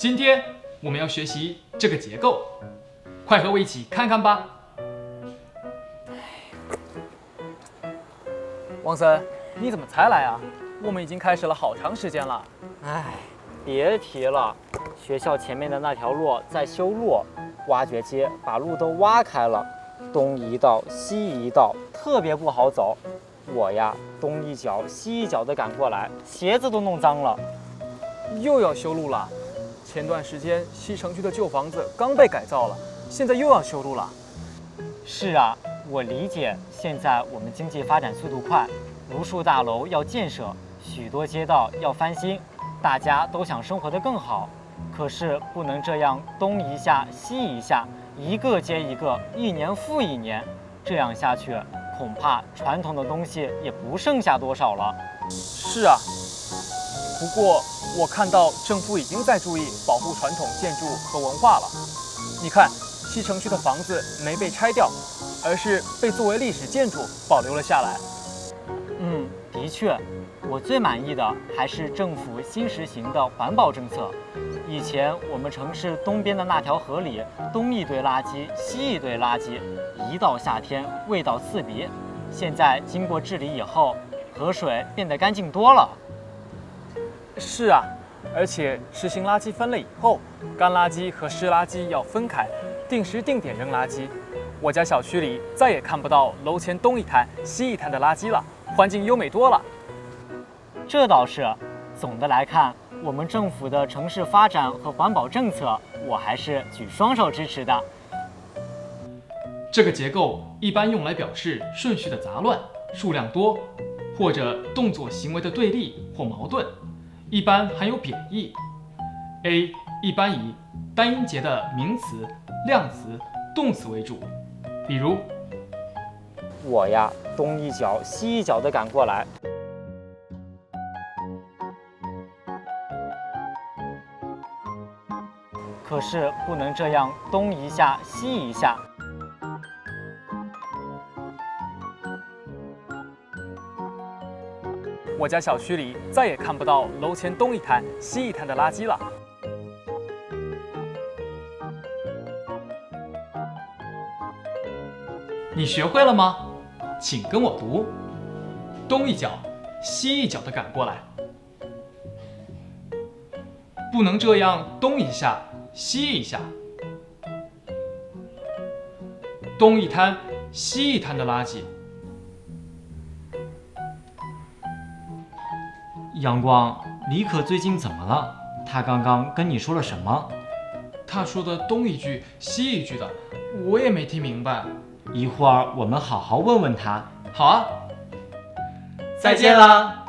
今天我们要学习这个结构，快和我一起看看吧。汪森，你怎么才来啊？我们已经开始了好长时间了。唉，别提了，学校前面的那条路在修路，挖掘机把路都挖开了，东一道西一道，特别不好走。我呀，东一脚西一脚的赶过来，鞋子都弄脏了。又要修路了？前段时间西城区的旧房子刚被改造了，现在又要修路了。是啊，我理解，现在我们经济发展速度快，无数大楼要建设，许多街道要翻新，大家都想生活得更好。可是不能这样东一下西一下，一个接一个，一年复一年，这样下去，恐怕传统的东西也不剩下多少了。是啊，不过我看到政府已经在注意保护传统建筑和文化了。你看，西城区的房子没被拆掉，而是被作为历史建筑保留了下来。的确，我最满意的还是政府新实行的环保政策。以前我们城市东边的那条河里，东一堆垃圾，西一堆垃圾，一到夏天味道刺鼻。现在经过治理以后，河水变得干净多了。是啊，而且实行垃圾分类以后，干垃圾和湿垃圾要分开，定时定点扔垃圾。我家小区里再也看不到楼前东一滩西一滩的垃圾了，环境优美多了。这倒是，总的来看，我们政府的城市发展和环保政策，我还是举双手支持的。这个结构一般用来表示顺序的杂乱、数量多，或者动作行为的对立或矛盾，一般含有贬义。A 一般以单音节的名词、量词、动词为主，比如我呀，东一脚西一脚的赶过来。可是不能这样东一下西一下。我家小区里再也看不到楼前东一滩西一滩的垃圾了。你学会了吗？请跟我读：东一脚西一脚的赶过来。不能这样东一下西一下。东一滩西一滩的垃圾。阳光，李可最近怎么了？他刚刚跟你说了什么？他说的东一句西一句的，我也没听明白。一会儿我们好好问问他。好啊，再见啦。